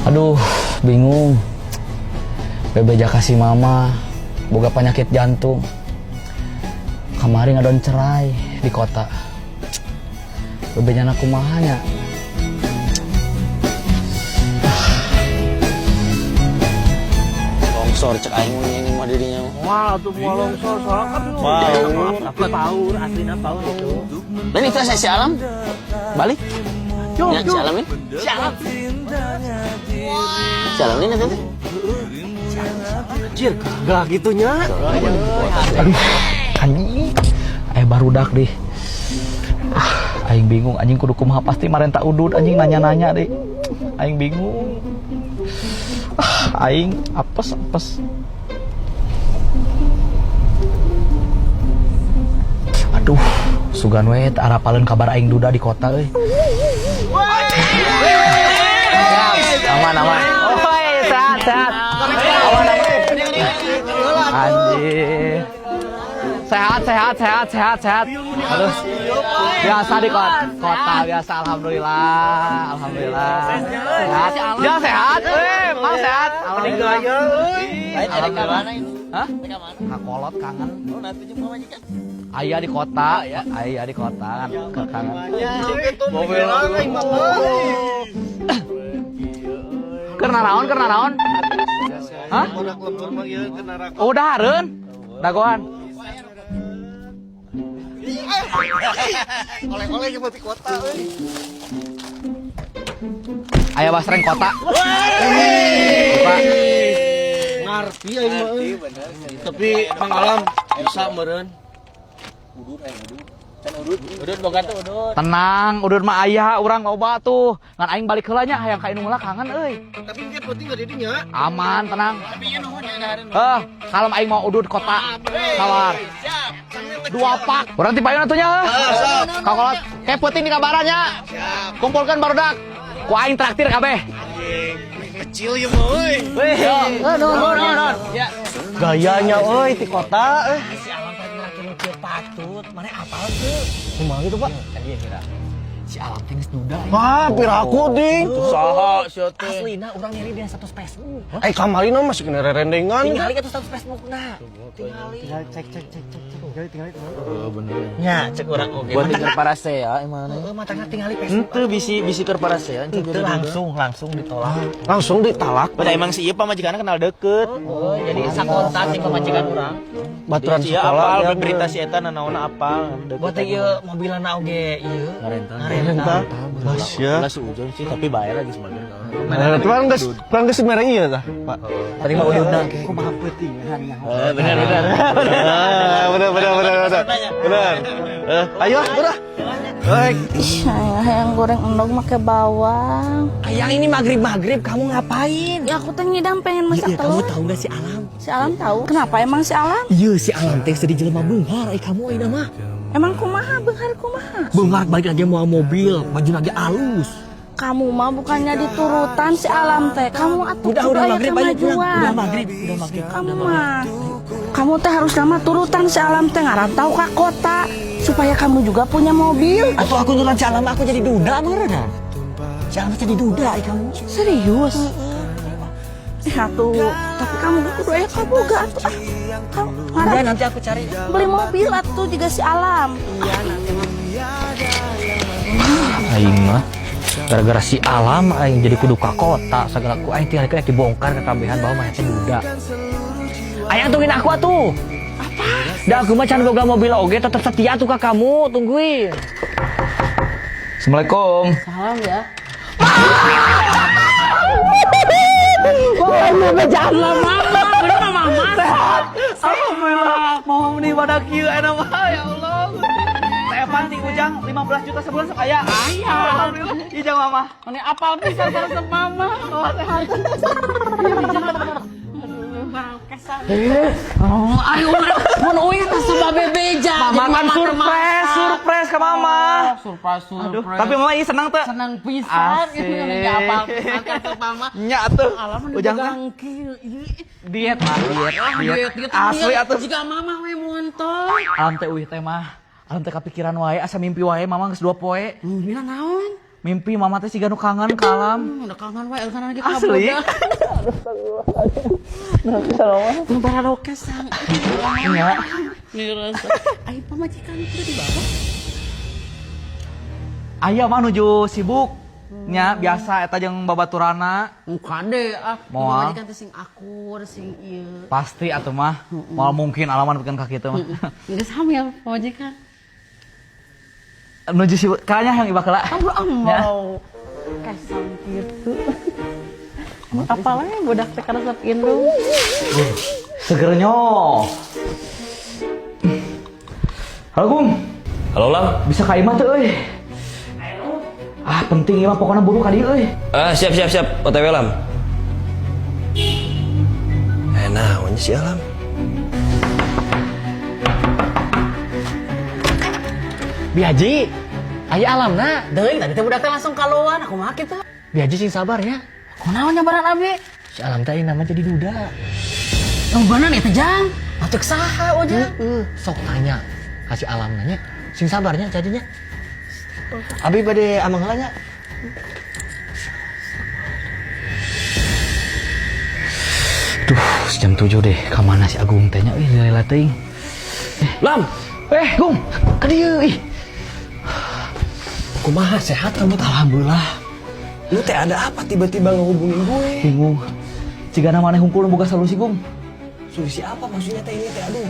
Aduh, bingung. Bebeja kasih mama boga penyakit jantung. Kemarin ngadon cerai di kota. Bebeja anak kumahanya. Longsor cek aing ini mah dirinya. Wah, tuh mau longsor soalnya kan tapi paur aslinya paur itu. Dan itu saya si Alam balik. Ya, si Alam ini. Si Alam. Si Alam ini nanti. Anjir, gak gitunya. Aduh, anjing. Barudak deh. Aing bingung, anjing kudu kumaha pasti maren tak udud anjing nanya-nanya deh. Aing bingung. Aing apes. Aduh, sugan we arapaleun kabar aing duda di kota euy. Aman. Oi, sehat. Anjir. Sehat. Aduh. Biasa di kota biasa alhamdulillah. Sehat. Ya sehat. Mang sehat. Alhamdulillah. Alhamdulillah. Hah? Kakolot kangen. Oh, nanti jumpa majikan. Aya di kota, aya di kota kan kangen. Mobil Karena naon? Hah? Udah hareun. Dagoan. Oleh-oleh yang di kota euy. Aya basreng kota. Buka. Ngarti aing mah euy. Tapi Mang Alam bisa meureun. Udud boga tuh udud. Tenang, udud mah aya urang loba tuh. Ngan aing balik heula nya hayang ka indung heula kangen euy. Tapi kan penting gak didinya. Aman, tenang. Tapi ieu nuhun ya dahareun. Kalem aing mau udud kota. Sawar. 2 pak. Urang ti payun atuh nya. Kakolot. Kayak penting di kabarannya. Kumpulkan barudak. Ku aing traktir kabeh. Kecil ya mah euy. Non. Ya. Gayanya euy di kota euy. Si Alam tadi laki-laki patut. Mana apal tuh? Kumaha gitu, Pak? Tadi ya kira. Si Alam tinggal duda. Wah, piraku ding. Saha sia teh. Aslina urang nyari dia status Facebook. Kamarina masih kena rerendengan. Tinggali atuh status Facebook nah. Tinggali. Cek. Tinggali. Nya cek urang oge. Buat Keur parasea emang. Matangna tinggali Facebook. Henteu bisi keur parasea. Itu langsung ditolak. Langsung ditalak. Pada emang si ieu pamajikanna kenal deket. Oh, jadi sakontak jeung pamajikan urang. Baturan Sia sekolah. apal berita si eta nanaonna apal. Buat ieu mobilana oge ieu. Renta. Masya. Lah seujon sih tapi bayar lagi sebenarnya. Kurang geus merah iya tah, Pak. Tadi mah ududna ge. Kumaha peutingan. Benar. Benar. Ayo, udah. Baik. Yang goreng endog make bawang. Ayang ini maghrib kamu ngapain? Ya aku teh ngidam pengen masak Kamu telur. tahu gak si Alam? Si Alam tahu. Kenapa emang si Alam? Iya si Alam teh sedih jelema beunghar kamu ayeuna mah. Emang kumaha beunghar kumaha? Beunghar balik lagi mau mobil, baju lagi alus. Kamu mah bukannya diturutan si Alam teh. Kamu atuh Udah kudu aya maghrib aja pulang. kemajuan. Udah maghrib. Kamu mah. Kamu teh harus nama turutan si Alam teh ngarantau ka kota supaya kamu juga punya mobil. Atau aku nurutan si Alam aku jadi duda beneran. Si Alam jadi duda kamu. Serius? Atuh, tapi kamu kudu aya kaboga atuh. Kamu Udah ngarep nanti aku cari. beli mobil atuh juga si Alam. Aing mah gara-gara si Alam aing jadi kudu ka kota sagala ku aing tinggal kayak dibongkar kekabehan bahwa mah teh duda. Ayang tungguin aku atuh. Apa? Da aku mah can boga mobil oge tetep setia tuh ka kamu, tungguin. Assalamualaikum. Salam ya. Jangan mama, bener mama. Sehat. Alhamdulillah. Mau nih pada kieu enak mah ya Allah. Saya panting ujang 15 juta sebulan sok aya. Aya. Alhamdulillah. Ijang mama. Ini apa bisa resep mama? Oh, sehat. Ayo, mun uing sama bebeja. Mama kan surprise ke mama. Surprise. Tapi mama ini senang tuh. Senang pisan Asik. gitu nih apa ke mama. Nya tuh. Ujang teh diet mah, diet. Asli atuh. Jika mama we montong. Alam teh uih teh mah. Alam teh kepikiran wae asa mimpi wae mama geus 2 poe. Mimpi naon? Mimpi mama teh siga nu kangen ka alam. Udah kangen wae kan lagi Asli. Nu bararoke sang. Iya. Ngerasa. Ai pamajikan itu di bawah. Aya mah nuju sibuk. Nya biasa eta jeung babaturana. Kade Moal. pamajikan teh sing akur sing ieu. Pasti atuh mah. Moal mungkin alaman pikeun ka kitu mah. Geus hamil pamajikan. Nuju sibuk kalanya yang iba kala. Mau kasang gitu. Apalagi budak teh karasep indung. Segernya. Halo Gung. Halo Lam. Bisa ka imah teu euy? Ah penting ieu mah pokona buru ka dieu euy. Siap. OTW Lam. Naon si Alam? Biaji. Aya alamna. Deui tadi teh budak teh langsung kaluan aku mah kitu. Biaji sing sabar ya. Kunaon nyabaran abi? Si alam teh nama jadi duda. Yang bener nih teh Jang. Atuh saha ojang? Sok tanya. Kasih alam nanya. Sing sabarnya jadinya. Abi bade amang heula nya. Duh, jam 7 deh. Kamana si Agung tanya? Ih, lela teuing. Lam. Gung, ka dieu ih. Kumaha sehat kamu teh? Alhamdulillah. Lu teh ada apa tiba-tiba ngehubungin gue? Bingung. Cigana maneh hungkul boga solusi, Gung. Solusi apa maksudnya teh ini teh aduh.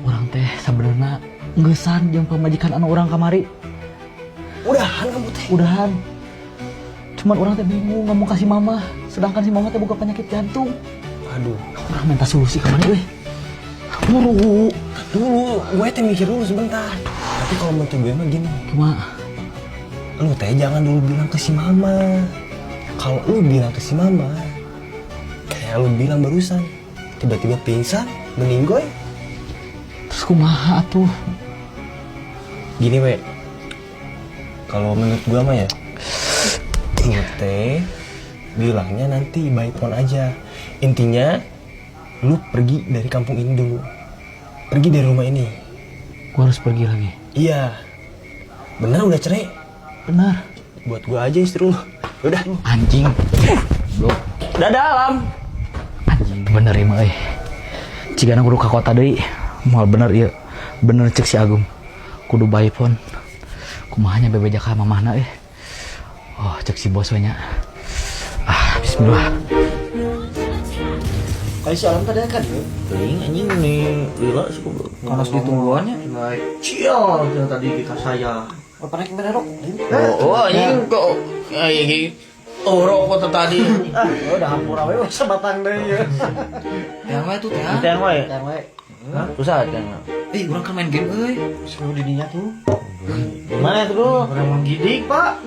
Urang teh sabenerna ngeusan jeung pamajikan anu urang kamari. Udahan kamu teh. Udahan. Cuman urang teh bingung ngomong kasih mama, sedangkan si mama teh boga penyakit jantung. Aduh, Urang minta solusi ka maneh euy. Buru. dulu gue teh mikir dulu sebentar. Tapi kalau menurut gue mah gini, Kumaha? lu teh jangan dulu bilang ke si mama. Kalau lu bilang ke si mama, kayak lu bilang barusan, tiba-tiba pingsan, meninggoy. Terus kumaha atuh? Gini we, kalau menurut gua mah ya, lu teh bilangnya nanti by phone aja. Intinya, lu pergi dari kampung ini dulu, pergi dari rumah ini. Gua harus pergi lagi. Iya, bener udah cerai. Benar. Buat gua aja istri lu. Udah. Anjing. Bro. Dadah Lam. Anjing bener ieu mah euy. Cigana kudu ka kota deui. Moal bener ieu. Bener cek si Agung. Kudu by phone. Kumahanya bebeja ka mamahna euy. Oh, cek si bos we nya. Ah, bismillah. Kayak si alam tadi kan? Teuing anjing nih lila sih goblok. Kanas ditungguannya. Cial yang tadi ke saya. Apa naik merok? Oh anjing kok kayak rokok tuh tadi. Udah hampura we sebatang deui ya. Yang wae tuh teh. Yang wae. Yang we. Susah yang. Urang kan main game euy. Suruh dininya tuh. Gimana itu bro? Orang menggidik pak.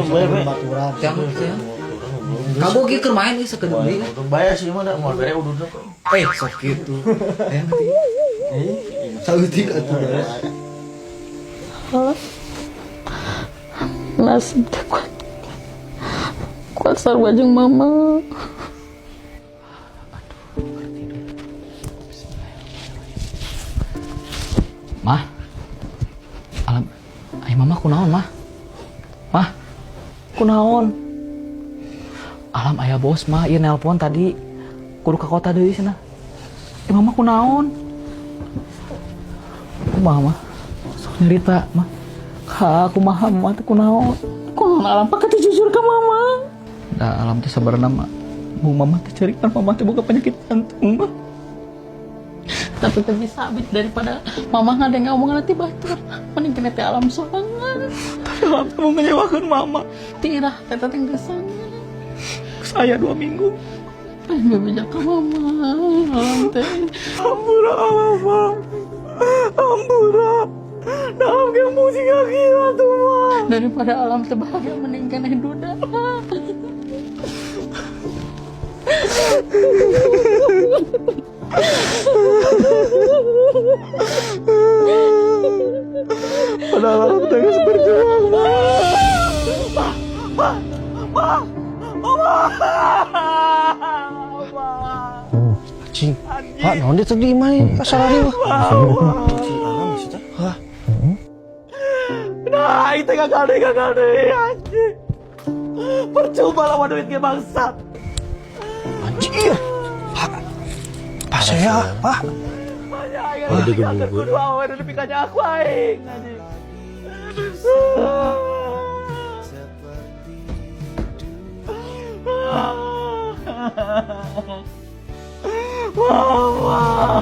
Boleh baturan. Yang teh. Kamu ge keur main geus sakeun deui. Untuk bayar sih mana mau bere udah kok. Sok kitu. Enti. Sautik atuh. Nasib teh kuat sarua jeung mama. Mah. Alam. Ai mama kunaon, Mah? Mah. Kunaon? Alam aya bos mah ieu nelpon tadi. Kudu ka kota deui cenah. Mama kunaon? Kumaha mah? Sok nyerita mah. Ka kumaha mah teh kunaon? Kunaon alam pakai jujur ka mama. Da alam teh sabarna mah. Mu mama teh carikan mama teh boga penyakit jantung mah. Tapi teh bisa abis daripada mama ngadeng omongan nanti batur. Mending kena teh alam sorangan. Tapi alam teh mau ngecewakeun mama. Tirah teh teh geusang. Saya 2 minggu. Ayo bebejak ka mama. Alam teh. Ampura alam. Ampura. Dalam kamu singa kira tuh mah. Daripada alam teh bahagia mending keneh duda. Padahal alam teh geus berjuang mah. Cing. Pak, naon dia tadi mah? Kasarari mah. Si alam sih teh. Hah? Aing teh gagal deh anjing. Percuma lawan duit ge bangsat. Anjir. Pak saya, Pak. Udah gemuruh. Kudu awe udah pikanya aku aing anjing. Wah.